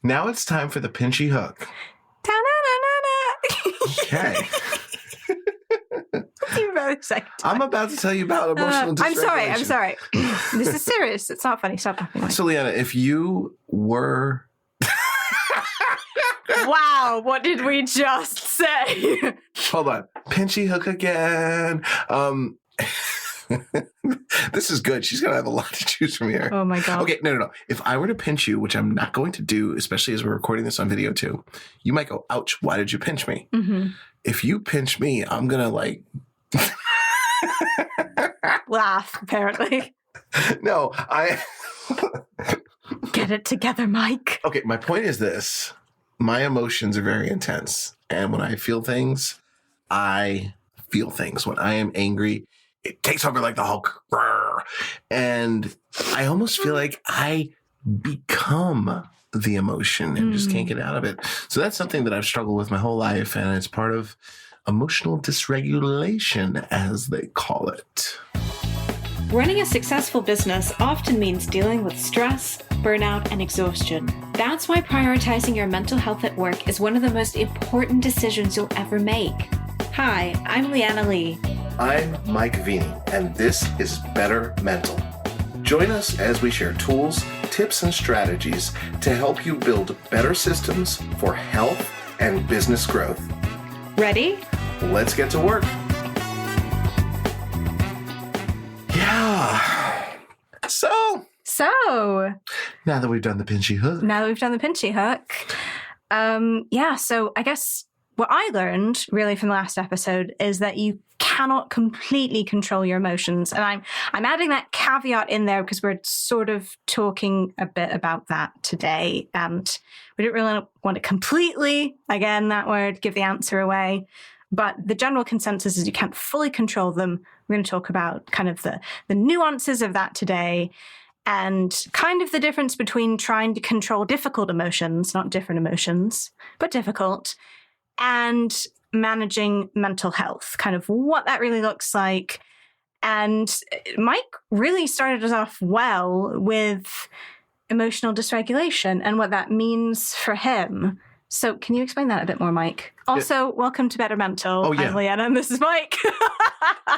Now it's time for the pinchy hook. Okay. I'm about to tell you about emotional dysregulation. I'm sorry. This is serious. It's not funny. Stop laughing. So, Leanna, if you were... Wow, what did we just say? Hold on. Pinchy hook again. This is good. She's going to have a lot to choose from here. Oh, my God. Okay, no. If I were to pinch you, which I'm not going to do, especially as we're recording this on video too, you might go, ouch, why did you pinch me? Mm-hmm. If you pinch me, I'm going to like... laugh, apparently. No, Get it together, Mike. Okay, my point is this. My emotions are very intense. And when I feel things, I feel things. When I am angry, it takes over like the Hulk. And I almost feel like I become the emotion and just can't get out of it. So that's something that I've struggled with my whole life. And it's part of emotional dysregulation, as they call it. Running a successful business often means dealing with stress, burnout, and exhaustion. That's why prioritizing your mental health at work is one of the most important decisions you'll ever make. Hi, I'm Leanna Lee. I'm Mike Vini, and this is Bettermental. Join us as we share tools, tips, and strategies to help you build better systems for health and business growth. Ready? Let's get to work. Yeah. So, now that we've done the pinchy hook. So I guess what I learned really from the last episode is that you cannot completely control your emotions. And I'm adding that caveat in there because we're sort of talking a bit about that today. And we didn't really want to completely, again, that word, give the answer away. But the general consensus is you can't fully control them. We're going to talk about kind of the nuances of that today and kind of the difference between trying to control difficult emotions, not different emotions, but difficult, and managing mental health, kind of what that really looks like. And Mike really started us off well with emotional dysregulation and what that means for him. So can you explain that a bit more, Mike? Also, welcome to Bettermental. Oh, yeah. I'm Leanna, and this is Mike.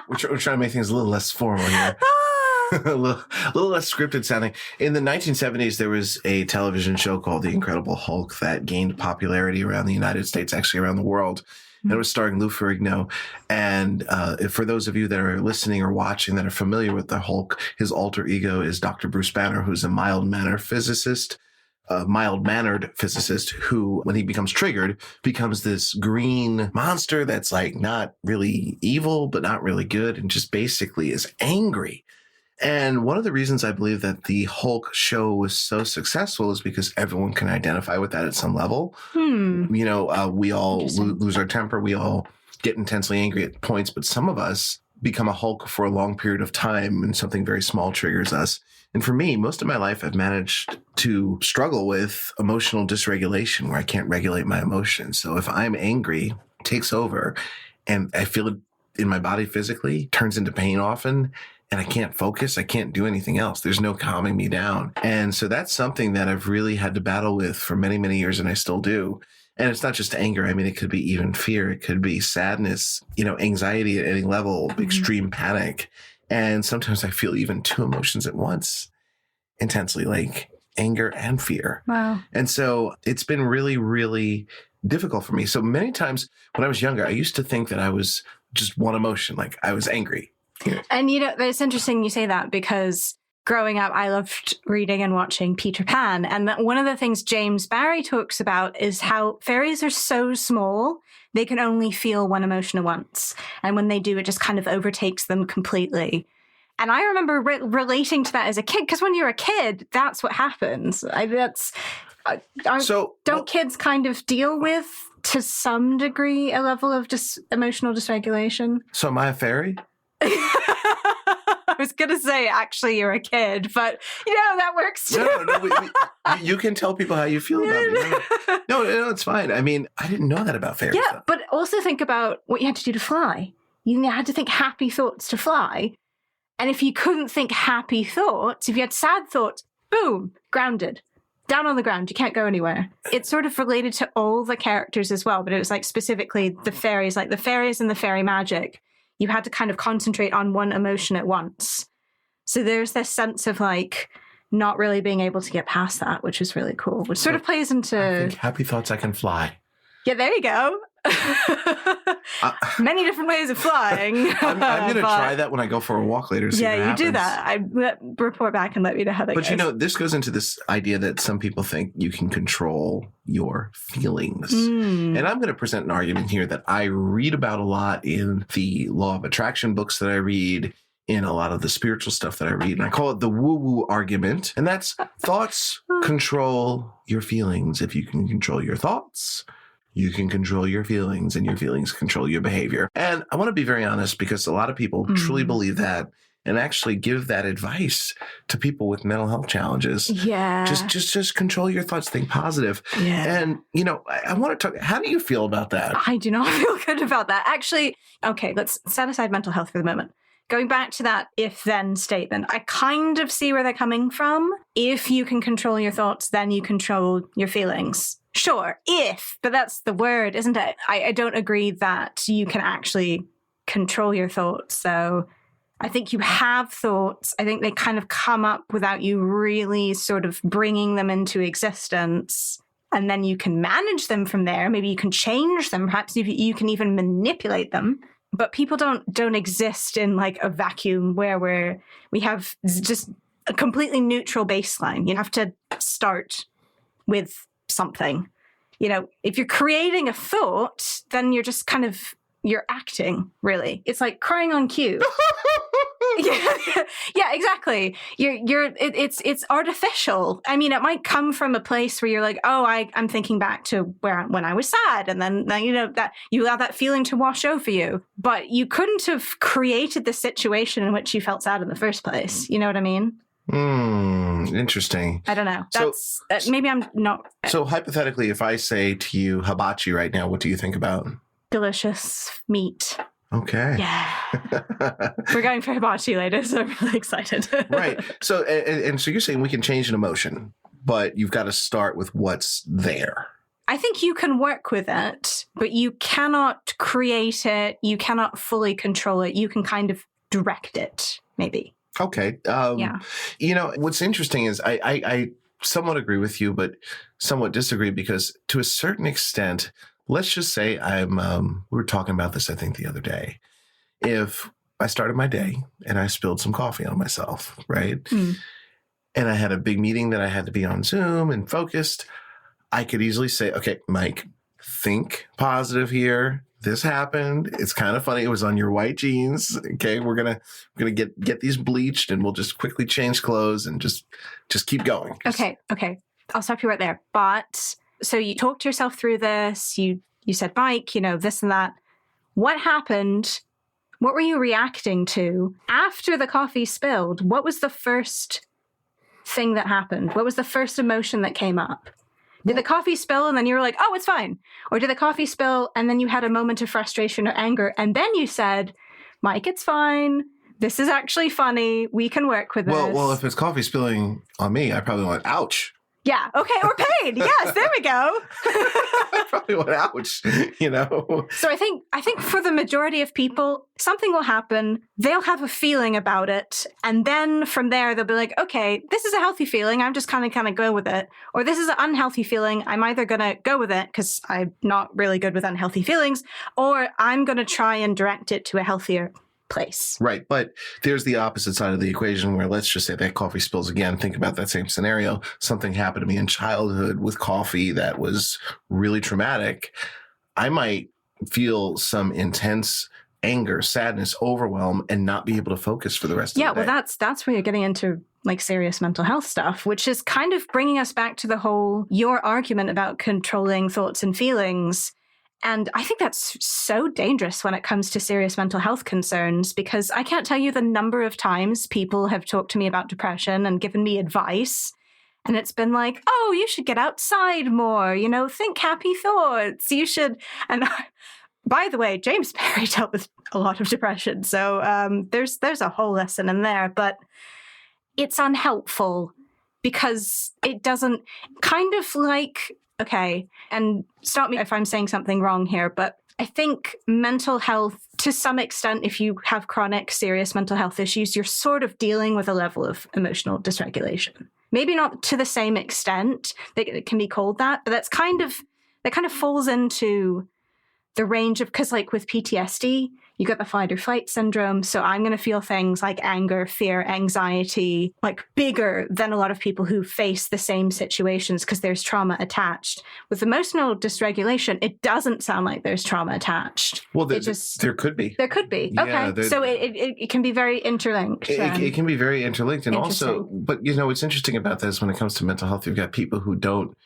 We're trying to make things a little less formal here. a little less scripted sounding. In the 1970s, there was a television show called The Incredible Hulk that gained popularity around the United States, actually around the world. And it was starring Lou Ferrigno. And for those of you that are listening or watching that are familiar with the Hulk, his alter ego is Dr. Bruce Banner, who's a mild-mannered physicist who, when he becomes triggered, becomes this green monster that's like not really evil, but not really good, and just basically is angry. And one of the reasons I believe that the Hulk show was so successful is because everyone can identify with that at some level. You know, we all lose our temper. We all get intensely angry at points, but some of us become a Hulk for a long period of time and something very small triggers us. And for me, most of my life, I've managed to struggle with emotional dysregulation where I can't regulate my emotions. So if I'm angry, it takes over and I feel it in my body physically, turns into pain often, and I can't focus. I can't do anything else. There's no calming me down. And so that's something that I've really had to battle with for many, many years, and I still do. And it's not just anger. I mean, it could be even fear. It could be sadness, anxiety at any level, extreme panic. And sometimes I feel even two emotions at once intensely, like anger and fear. Wow. And so it's been really, really difficult for me. So many times when I was younger, I used to think that I was just one emotion, like I was angry. And, it's interesting you say that because growing up, I loved reading and watching Peter Pan. And that one of the things James Barrie talks about is how fairies are so small, they can only feel one emotion at once. And when they do, it just kind of overtakes them completely. And I remember relating to that as a kid, because when you're a kid, that's what happens. Don't kids kind of deal with, to some degree, a level of just emotional dysregulation? So am I a fairy? I was going to say, actually, you're a kid, but, that works too. No, you can tell people how you feel about me. No, it's fine. I mean, I didn't know that about fairies. Yeah, though. but also think about what you had to do to fly. You had to think happy thoughts to fly. And if you couldn't think happy thoughts, if you had sad thoughts, boom, grounded. down on the ground. You can't go anywhere. It's sort of related to all the characters as well, but it was like specifically the fairies, like the fairies and the fairy magic. You had to kind of concentrate on one emotion at once. So there's this sense of like not really being able to get past that, which is really cool, which sort of plays into... I think happy thoughts I can fly. Yeah, there you go. Many different ways of flying. I'm going to try that when I go for a walk later. See yeah, what you happens. do that. Report back and let me know how that goes. But you know, this goes into this idea that some people think you can control your feelings. And I'm going to present an argument here that I read about a lot in the law of attraction books that I read, in a lot of the spiritual stuff that I read. And I call it the woo-woo argument. And that's thoughts control your feelings. If you can control your thoughts, you can control your feelings, and your feelings control your behavior. And I want to be very honest, because a lot of people truly believe that and actually give that advice to people with mental health challenges. Yeah. Just control your thoughts, think positive. Yeah. And, you know, I want to talk, how do you feel about that? I do not feel good about that. Actually, okay, let's set aside mental health for the moment. Going back to that if-then statement, I kind of see where they're coming from. If you can control your thoughts, then you control your feelings. Sure, if, but that's the word, isn't it? I don't agree that you can actually control your thoughts. So I think you have thoughts. I think they kind of come up without you really sort of bringing them into existence. And then you can manage them from there. Maybe you can change them. Perhaps you can even manipulate them. But people don't exist in like a vacuum where we have just a completely neutral baseline. You have to start with something. You know, if you're creating a thought, then you're just kind of, you're acting, really. It's like crying on cue. Yeah, exactly. It's artificial. I mean, it might come from a place where you're like, oh, I'm thinking back to when I was sad, and then you know that you allow that feeling to wash over you. But you couldn't have created the situation in which you felt sad in the first place. You know what I mean? Interesting. I don't know. That's maybe I'm not. So hypothetically, if I say to you hibachi right now, what do you think about? Delicious meat. Okay. Yeah. We're going for hibachi later, so I'm really excited. Right. So, and so you're saying we can change an emotion, but you've got to start with what's there. I think you can work with it, but you cannot create it. You cannot fully control it. You can kind of direct it, maybe. Okay. Yeah. You know, what's interesting is I somewhat agree with you, but somewhat disagree, because to a certain extent, let's just say we were talking about this, I think, the other day. If I started my day and I spilled some coffee on myself, right? And I had a big meeting that I had to be on Zoom and focused, I could easily say, okay, Mike, think positive here. This happened. It's kind of funny. It was on your white jeans. Okay, we're gonna get these bleached, and we'll just quickly change clothes and just keep going. Okay. I'll stop you right there. But so you talked yourself through this. You said, Mike, you know, this and that. What happened? What were you reacting to after the coffee spilled? What was the first thing that happened? What was the first emotion that came up? Did the coffee spill and then you were like, oh, it's fine? Or did the coffee spill and then you had a moment of frustration or anger and then you said, Mike, it's fine. This is actually funny. We can work with this. Well, if it's coffee spilling on me, I probably went, ouch. Yeah. Okay. Or pain. Yes. There we go. I probably went, ouch, you know? So I think for the majority of people, something will happen. They'll have a feeling about it. And then from there, they'll be like, okay, this is a healthy feeling. I'm just kind of go with it. Or this is an unhealthy feeling. I'm either going to go with it because I'm not really good with unhealthy feelings, or I'm going to try and direct it to a healthier place. Right. But there's the opposite side of the equation where, let's just say that coffee spills again. Think about that same scenario. Something happened to me in childhood with coffee that was really traumatic. I might feel some intense anger, sadness, overwhelm, and not be able to focus for the rest of the day. Yeah, well, that's where you're getting into like serious mental health stuff, which is kind of bringing us back to the whole, your argument about controlling thoughts and feelings. And I think that's so dangerous when it comes to serious mental health concerns, because I can't tell you the number of times people have talked to me about depression and given me advice. And it's been like, oh, you should get outside more, you know, think happy thoughts. You should. And by the way, James Perry dealt with a lot of depression. So there's a whole lesson in there, but it's unhelpful because it doesn't kind of like, okay, and stop me if I'm saying something wrong here, but I think mental health, to some extent, if you have chronic, serious mental health issues, you're sort of dealing with a level of emotional dysregulation. Maybe not to the same extent that it can be called that, but that kind of falls into the range of, because like with PTSD, you get the fight or flight syndrome. So I'm going to feel things like anger, fear, anxiety, like bigger than a lot of people who face the same situations because there's trauma attached. With emotional dysregulation, it doesn't sound like there's trauma attached. Well, there could be. There could be. Yeah, okay. So it can be very interlinked. It can be very interlinked. And also, but what's interesting about this when it comes to mental health, you've got people who don't,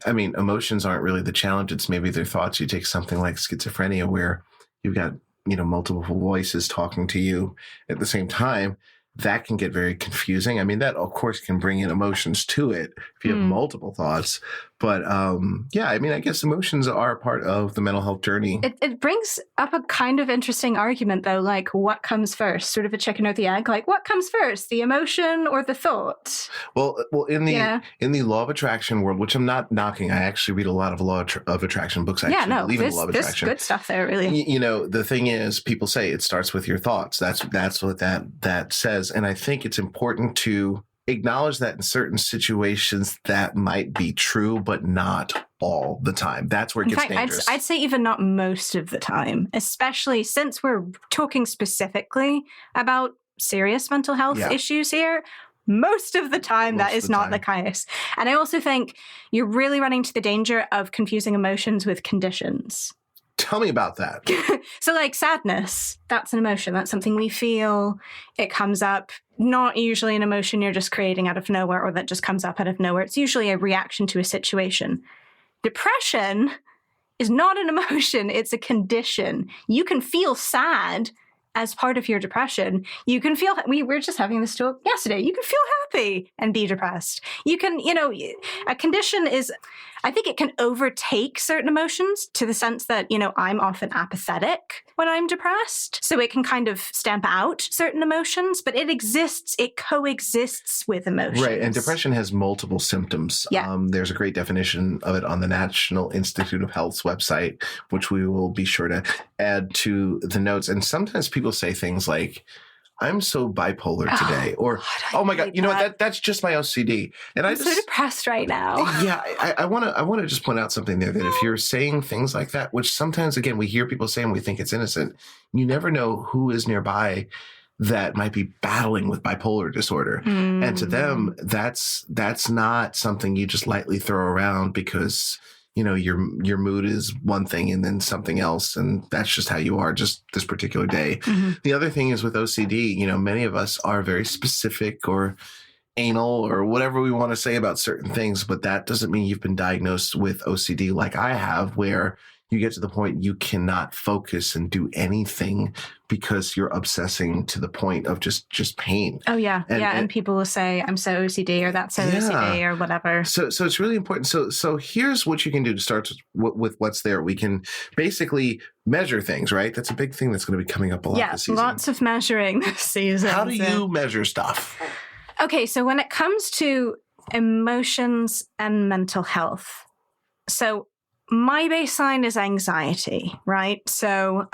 emotions aren't really the challenge. It's maybe their thoughts. You take something like schizophrenia where you've got, multiple voices talking to you at the same time. That can get very confusing. That of course can bring in emotions to it if you have multiple thoughts. But I guess emotions are a part of the mental health journey. It brings up a kind of interesting argument though, like what comes first, sort of a chicken or the egg, like what comes first, the emotion or the thought? Well, in the law of attraction world, which I'm not knocking, I actually read a lot of law of attraction books. I believe in the law of attraction. There's good stuff there, really. The thing is, people say it starts with your thoughts. That's what that says. And I think it's important to acknowledge that in certain situations that might be true, but not all the time. That's where it gets dangerous. I'd say even not most of the time, especially since we're talking specifically about serious mental health issues here. Most of the time, that is not the case. And I also think you're really running into the danger of confusing emotions with conditions. Tell me about that. So like sadness, that's an emotion. That's something we feel. It comes up, not usually an emotion you're just creating out of nowhere or that just comes up out of nowhere. It's usually a reaction to a situation. Depression is not an emotion. It's a condition. You can feel sad as part of your depression. You can feel, we were just having this talk yesterday, you can feel happy and be depressed. You can, a condition is, I think it can overtake certain emotions to the sense that, I'm often apathetic when I'm depressed. So it can kind of stamp out certain emotions, but it coexists with emotions. Right. And depression has multiple symptoms. Yeah. There's a great definition of it on the National Institute of Health's website, which we will be sure to add to the notes. And sometimes people say things like, I'm so bipolar today, or, oh my God, that's just my OCD. And I'm so depressed right now. Yeah. I want to just point out something there, that if you're saying things like that, which sometimes, again, we hear people say and we think it's innocent, you never know who is nearby that might be battling with bipolar disorder. And to them, that's not something you just lightly throw around because your mood is one thing and then something else. And that's just how you are just this particular day. The other thing is with OCD, many of us are very specific or anal or whatever we want to say about certain things, but that doesn't mean you've been diagnosed with OCD like I have, where you get to the point you cannot focus and do anything because you're obsessing to the point of just pain. Oh, yeah. And people will say, I'm so OCD or that's so OCD or whatever. So it's really important. So here's what you can do to start with what's there. We can basically measure things, right? That's a big thing that's going to be coming up a lot this season. Lots of measuring this season. How do you measure stuff? Okay, so when it comes to emotions and mental health, so my baseline is anxiety, right? So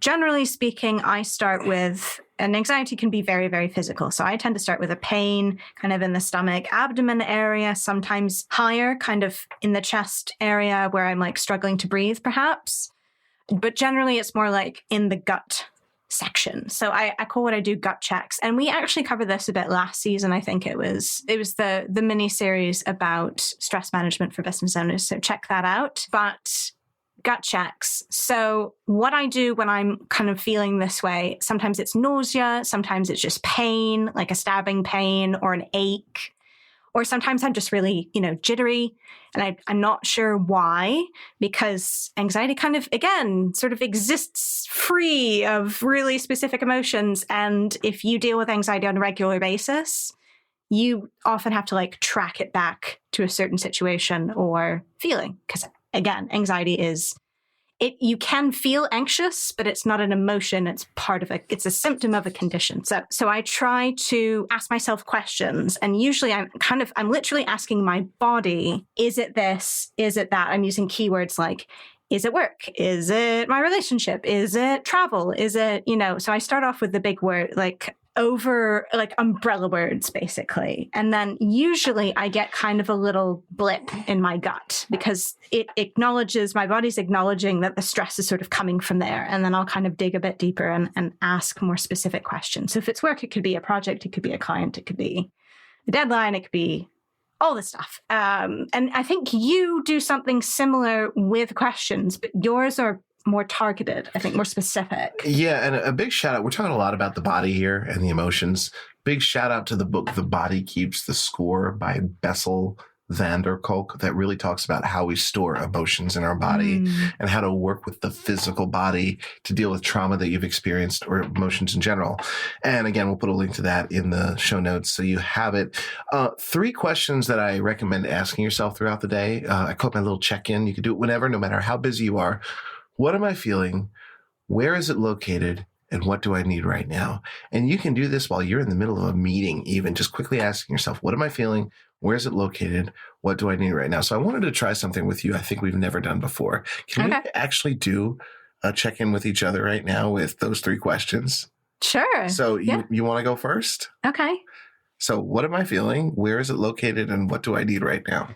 generally speaking, I start with, and anxiety can be very, very physical. So I tend to start with a pain kind of in the stomach, abdomen area, sometimes higher, kind of in the chest area where I'm like struggling to breathe perhaps. But generally it's more like in the gut section. So I call what I do gut checks. And we actually covered this a bit last season. I think it was the mini series about stress management for business owners. So check that out. But gut checks. So what I do when I'm kind of feeling this way, sometimes it's nausea, sometimes it's just pain, like a stabbing pain or an ache. Or sometimes I'm just really, jittery and I'm not sure why, because anxiety kind of, again, sort of exists free of really specific emotions. And if you deal with anxiety on a regular basis, you often have to like track it back to a certain situation or feeling. Because again, anxiety is you can feel anxious, but it's not an emotion. It's it's a symptom of a condition. So I try to ask myself questions, and usually I'm literally asking my body, is it this? Is it that? I'm using keywords like, is it work? Is it my relationship? Is it travel? Is it, so I start off with the big word, like umbrella words, basically. And then usually I get kind of a little blip in my gut because my body's acknowledging that the stress is sort of coming from there. And then I'll kind of dig a bit deeper and ask more specific questions. So if it's work, it could be a project, it could be a client, it could be a deadline, it could be all this stuff. And I think you do something similar with questions, but yours are more targeted, I think, more specific. Yeah, and a big shout out. We're talking a lot about the body here and the emotions. Big shout out to the book, The Body Keeps the Score by Bessel van der Kolk, that really talks about how we store emotions in our body and how to work with the physical body to deal with trauma that you've experienced or emotions in general. And again, we'll put a link to that in the show notes so you have it. 3 questions that I recommend asking yourself throughout the day. I call it my little check-in. You can do it whenever, no matter how busy you are. What am I feeling? Where is it located? And what do I need right now? And you can do this while you're in the middle of a meeting, even just quickly asking yourself, what am I feeling? Where is it located? What do I need right now? So I wanted to try something with you I think we've never done before. Can we actually do a check-in with each other right now with those 3 questions? Sure. So you want to go first? Okay. So what am I feeling? Where is it located? And what do I need right now?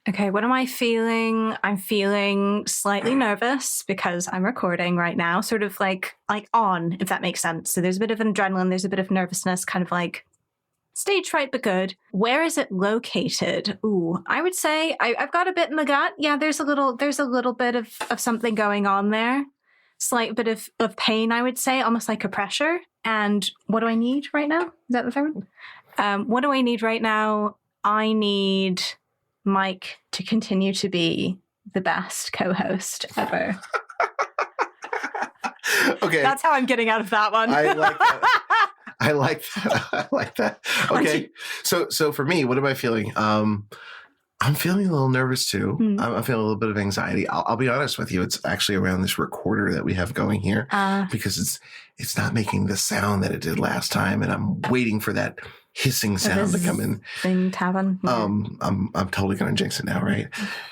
Okay, what am I feeling? I'm feeling slightly nervous because I'm recording right now, sort of like on, if that makes sense. So there's a bit of adrenaline, there's a bit of nervousness, kind of like stage fright, but good. Where is it located? Ooh, I would say I've got a bit in the gut. Yeah, there's a little bit of something going on there. Slight bit of pain, I would say, almost like a pressure. And what do I need right now? Is that the third one? What do I need right now? I need Mike to continue to be the best co-host ever. Okay. That's how I'm getting out of that one. I like that. I like that. Okay. So for me, what am I feeling? I'm feeling a little nervous too. I'm feeling a little bit of anxiety. I'll be honest with you. It's actually around this recorder that we have going here because it's not making the sound that it did last time. And I'm waiting for that hissing sound to come in. Thing to happen. Yeah. I'm totally going to jinx it now. Right.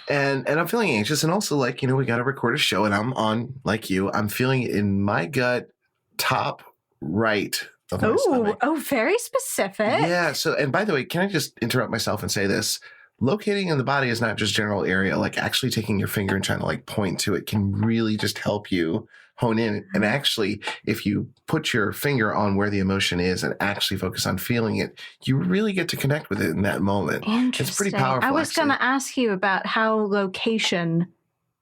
And I'm feeling anxious. And also we got to record a show and I'm on like you. I'm feeling in my gut, top right of my stomach. Oh, very specific. Yeah. So, and by the way, can I just interrupt myself and say this? Locating in the body is not just general area. Like actually taking your finger and trying to point to it can really just help you hone in. And actually, if you put your finger on where the emotion is and actually focus on feeling it, you really get to connect with it in that moment. Interesting. It's pretty powerful. I was going to ask you about how location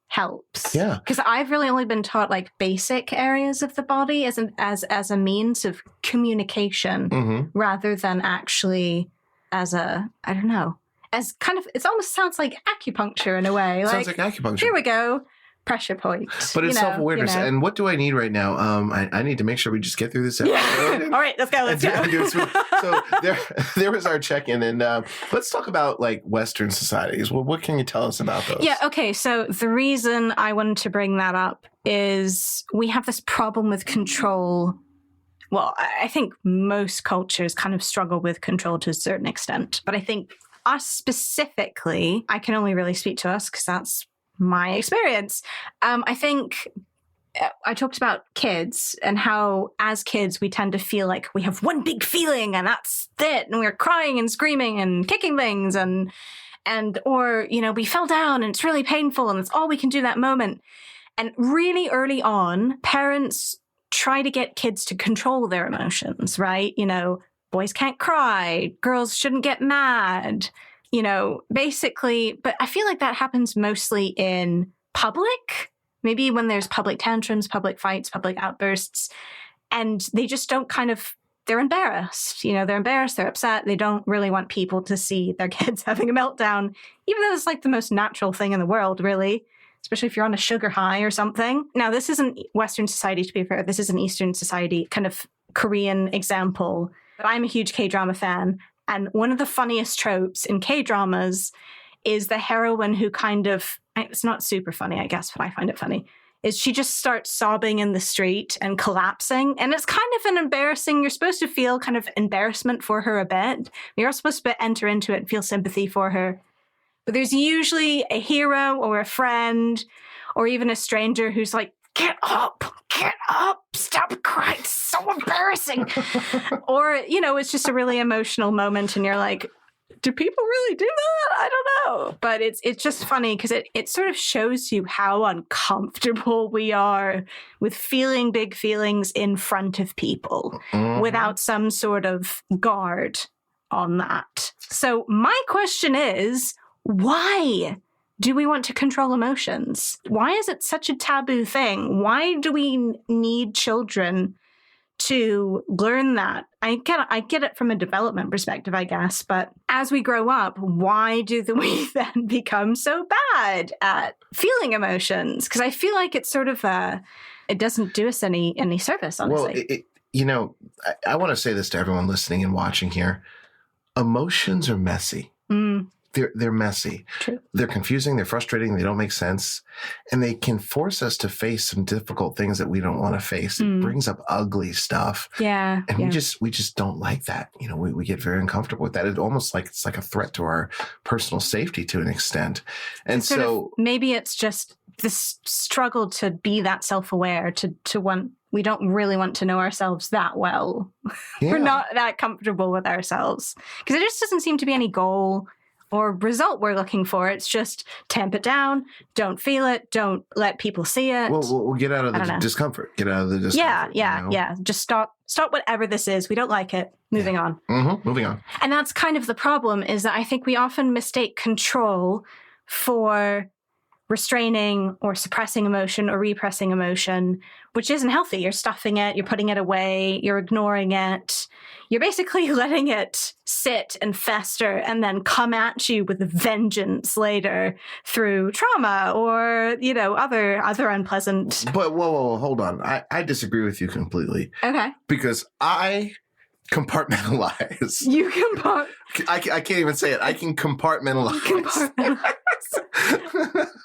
helps. Yeah. Because I've really only been taught basic areas of the body as a means of communication rather than actually as a, I don't know, as kind of, it almost sounds like acupuncture in a way. Sounds like acupuncture. Here we go. Pressure point. But it's self-awareness. And what do I need right now? I need to make sure we just get through this episode. Yeah. All right, let's go. So there was our check-in. And let's talk about Western societies. Well, what can you tell us about those? Yeah, okay. So the reason I wanted to bring that up is we have this problem with control. Well, I think most cultures kind of struggle with control to a certain extent. But I think us specifically, I can only really speak to us because that's my experience. I think I talked about kids and how as kids we tend to feel like we have one big feeling and that's it. And we're crying and screaming and kicking things or we fell down and it's really painful and it's all we can do that moment. And really early on, parents try to get kids to control their emotions, right? Boys can't cry, girls shouldn't get mad, basically. But I feel like that happens mostly in public, maybe when there's public tantrums, public fights, public outbursts, and they just don't they're embarrassed. They're embarrassed, they're upset. They don't really want people to see their kids having a meltdown, even though it's the most natural thing in the world, really. Especially if you're on a sugar high or something. Now, this isn't Western society, to be fair. This is an Eastern society, kind of Korean example. But I'm a huge K-drama fan. And one of the funniest tropes in K-dramas is the heroine who it's not super funny, I guess, but I find it funny, is she just starts sobbing in the street and collapsing. And it's kind of an embarrassing, you're supposed to feel kind of embarrassment for her a bit. You're supposed to enter into it and feel sympathy for her. But there's usually a hero or a friend or even a stranger who's like, get up, stop crying, it's so embarrassing. Or, it's just a really emotional moment and you're like, do people really do that? I don't know. But it's just funny because it sort of shows you how uncomfortable we are with feeling big feelings in front of people without some sort of guard on that. So my question is, why do we want to control emotions? Why is it such a taboo thing? Why do we need children to learn that? I get it from a development perspective, I guess, but as we grow up, why do we then become so bad at feeling emotions? Because I feel like it's sort of it doesn't do us any service, honestly. Well, I want to say this to everyone listening and watching here. Emotions are messy. They're messy. True. They're confusing. They're frustrating. They don't make sense. And they can force us to face some difficult things that we don't want to face. It brings up ugly stuff. Yeah. And we just don't like that. We get very uncomfortable with that. It's almost like it's like a threat to our personal safety to an extent. And so maybe it's just this struggle to be that self-aware, to want, we don't really want to know ourselves that well. Yeah. We're not that comfortable with ourselves because there just doesn't seem to be any goal or result we're looking for. It's just tamp it down, don't feel it, don't let people see it. Well, we'll get out of the discomfort. Get out of the discomfort. Yeah. Just stop whatever this is. We don't like it. Moving on. Moving on. And that's kind of the problem, is that I think we often mistake control for restraining or suppressing emotion or repressing emotion, which isn't healthy. You're stuffing it, you're putting it away, you're ignoring it. You're basically letting it sit and fester and then come at you with a vengeance later through trauma or, other unpleasant. But whoa, hold on. I disagree with you completely. Okay. Because I compartmentalize. You I can't even say it. I can compartmentalize.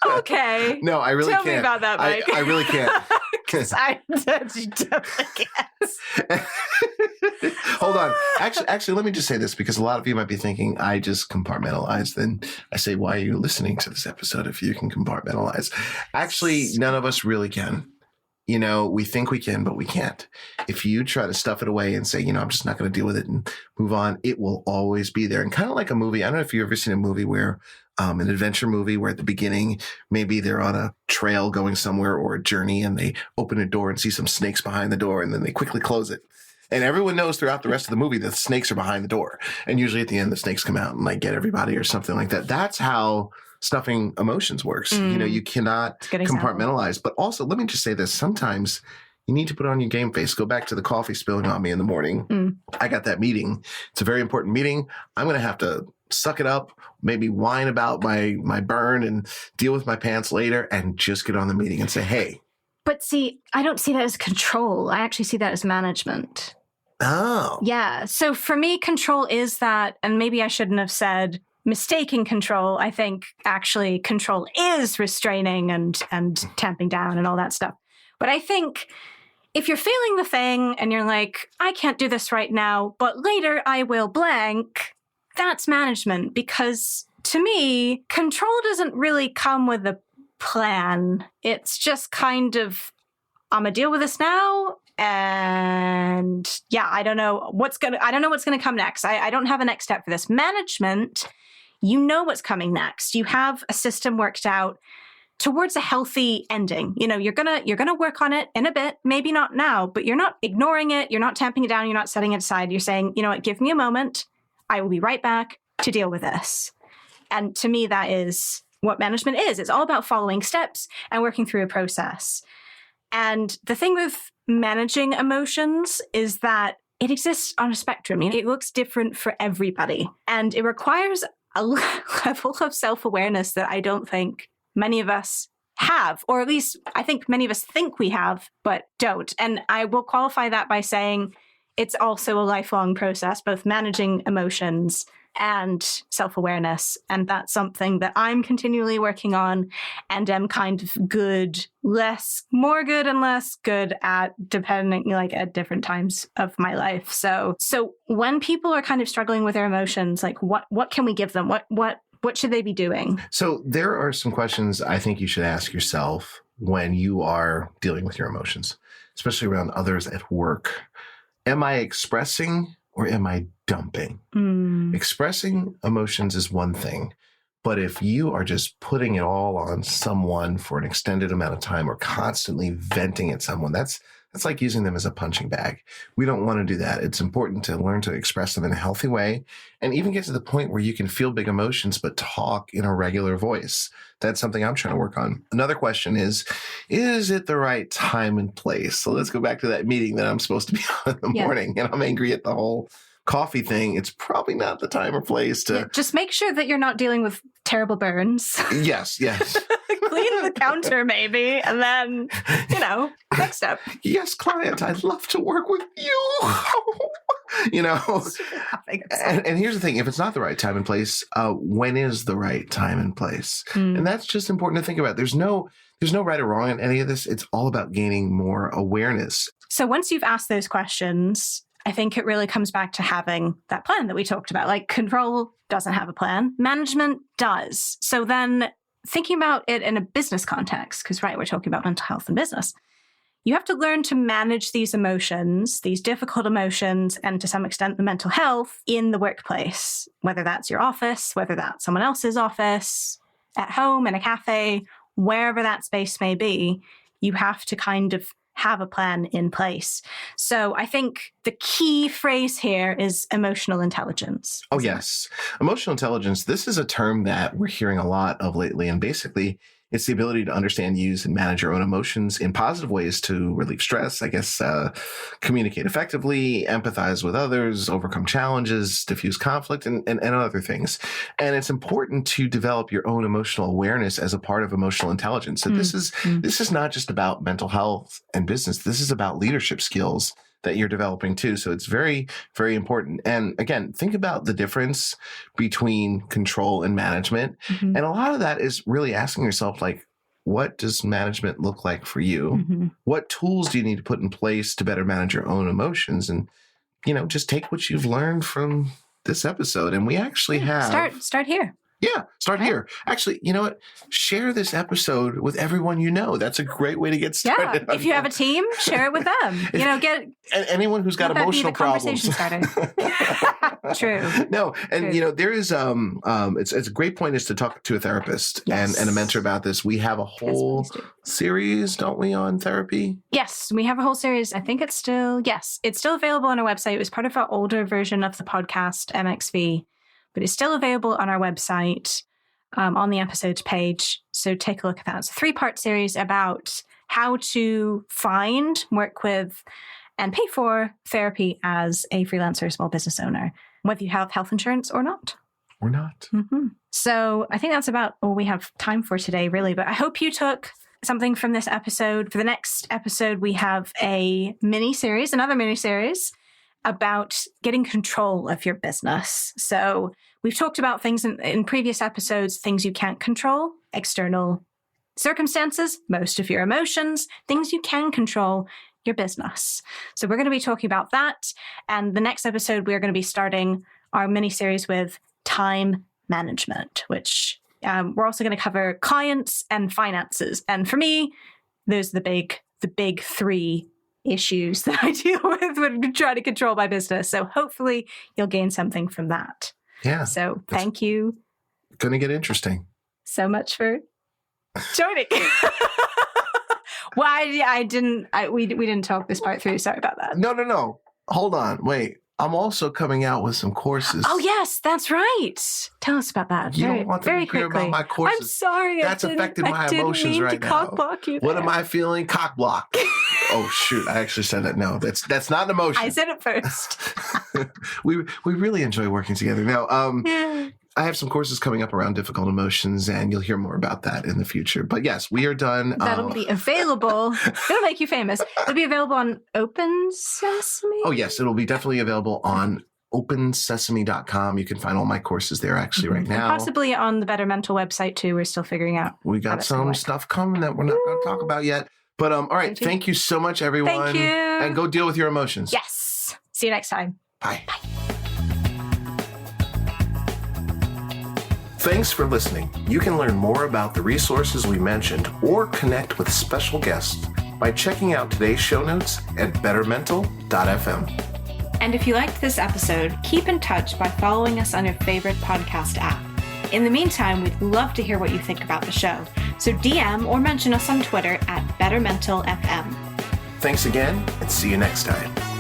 Okay. No, I really can't. Tell me about that, Mike. I really can't. I definitely can't. Hold on. Actually, let me just say this, because a lot of you might be thinking I just compartmentalize. Then I say, why are you listening to this episode if you can compartmentalize? Actually, none of us really can. We think we can, but we can't. If you try to stuff it away and say, I'm just not going to deal with it and move on, it will always be there. And kind of like a movie. I don't know if you've ever seen a movie where an adventure movie where at the beginning, maybe they're on a trail going somewhere or a journey and they open a door and see some snakes behind the door and then they quickly close it. And everyone knows throughout the rest of the movie that the snakes are behind the door. And usually at the end, the snakes come out and get everybody or something like that. That's how stuffing emotions works. You cannot compartmentalize. But also, let me just say this. Sometimes you need to put on your game face. Go back to the coffee spilling on me in the morning. I got that meeting. It's a very important meeting. I'm going to have to suck it up, maybe whine about my burn and deal with my pants later and just get on the meeting and say, hey. But see, I don't see that as control. I actually see that as management. Oh. Yeah. So for me, control is that, and maybe I shouldn't have said mistaking control. I think actually control is restraining and tamping down and all that stuff. But I think if you're feeling the thing and you're like, I can't do this right now, but later I will blank, that's management. Because to me, control doesn't really come with a plan. It's just kind of, I'm going to deal with this now. And I don't know what's going to come next. I don't have a next step for this. Management, you know what's coming next. You have a system worked out towards a healthy ending. You're going to work on it in a bit, maybe not now, but you're not ignoring it. You're not tamping it down. You're not setting it aside. You're saying, you know what, give me a moment. I will be right back to deal with this. And to me, that is what management is. It's all about following steps and working through a process. And the thing with managing emotions is that it exists on a spectrum. It looks different for everybody. And it requires a level of self-awareness that I don't think many of us have, or at least I think many of us think we have, but don't. And I will qualify that by saying it's also a lifelong process, both managing emotions and self-awareness. And that's something that I'm continually working on and am kind of more good and less good at, depending, like, at different times of my life. So when people are kind of struggling with their emotions, like what can we give them? What should they be doing? So there are some questions I think you should ask yourself when you are dealing with your emotions, especially around others at work. Am I expressing or am I dumping? Expressing emotions is one thing, but if you are just putting it all on someone for an extended amount of time or constantly venting at someone, that's like using them as a punching bag. We don't want to do that. It's important to learn to express them in a healthy way and even get to the point where you can feel big emotions, but talk in a regular voice. That's something I'm trying to work on. Another question is it the right time and place? So let's go back to that meeting that I'm supposed to be on in the morning and I'm angry at the whole coffee thing. It's probably not the time or place to... Just make sure that you're not dealing with terrible burns. Yes. Clean the counter, maybe, and then, next step. Yes, client, I'd love to work with you. And here's the thing. If it's not the right time and place, when is the right time and place? And that's just important to think about. There's no right or wrong in any of this. It's all about gaining more awareness. So once you've asked those questions, I think it really comes back to having that plan that we talked about. Like, control doesn't have a plan. Management does. So then thinking about it in a business context, because, right, we're talking about mental health and business, you have to learn to manage these emotions, these difficult emotions, and to some extent the mental health in the workplace, whether that's your office, whether that's someone else's office, at home, in a cafe, wherever that space may be. You have to kind of have a plan in place. So I think the key phrase here is emotional intelligence. Oh, yes. Emotional intelligence. This is a term that we're hearing a lot of lately. And basically, it's the ability to understand, use, and manage your own emotions in positive ways to relieve stress, communicate effectively, empathize with others, overcome challenges, diffuse conflict, and other things. And it's important to develop your own emotional awareness as a part of emotional intelligence. So this is not just about mental health and business. This is about leadership skills that you're developing too. So it's very, very important. And again, think about the difference between control and management. And a lot of that is really asking yourself, like, what does management look like for you? What tools do you need to put in place to better manage your own emotions? And, just take what you've learned from this episode. And we actually have... Start here. Yeah, start here. Actually, you know what? Share this episode with everyone you know. That's a great way to get started. Yeah, if you have a team, share it with them. Get anyone who's got emotional problems. True. No, and there is it's a great point is to talk to a therapist and a mentor about this. We have a whole series, don't we, on therapy? Yes, we have a whole series. I think it's still available on our website. It was part of our older version of the podcast, MXV. But it's still available on our website on the episodes page. So take a look at that. It's a 3-part series about how to find, work with, and pay for therapy as a freelancer or small business owner, whether you have health insurance or not. Or not. So I think that's about all we have time for today, really. But I hope you took something from this episode. For the next episode, we have another mini-series about getting control of your business. So we've talked about things in previous episodes, things you can't control, external circumstances, most of your emotions, things you can control, your business. So we're going to be talking about that. And the next episode, we're going to be starting our mini-series with time management, which we're also going to cover clients and finances. And for me, those are the big 3 issues that I deal with when trying to control my business. So hopefully you'll gain something from that. Yeah. So thank you. Going to get interesting. So much for joining. We didn't talk this part through. Sorry about that. No. Hold on. Wait. I'm also coming out with some courses. Oh, yes, that's right. Tell us about that. You don't want them to hear about my courses. I'm sorry. That's affecting my emotions right now. Cock-block you what there. am I feeling? Cock block. Oh, shoot. I actually said that. No, that's not an emotion. I said it first. we really enjoy working together. Now, I have some courses coming up around difficult emotions, and you'll hear more about that in the future. But yes, we are done. That'll be available. It'll make you famous. It'll be available on Open Sesame. Oh, yes. It'll be definitely available on opensesame.com. You can find all my courses there actually right now. And possibly on the Bettermental website too. We're still figuring out. We got some stuff coming that we're not going to talk about yet. But all right, thank you so much, everyone. Thank you. And go deal with your emotions. Yes. See you next time. Bye. Thanks for listening. You can learn more about the resources we mentioned or connect with special guests by checking out today's show notes at bettermental.fm. And if you liked this episode, keep in touch by following us on your favorite podcast app. In the meantime, we'd love to hear what you think about the show. So DM or mention us on Twitter at BettermentalFM. Thanks again, and see you next time.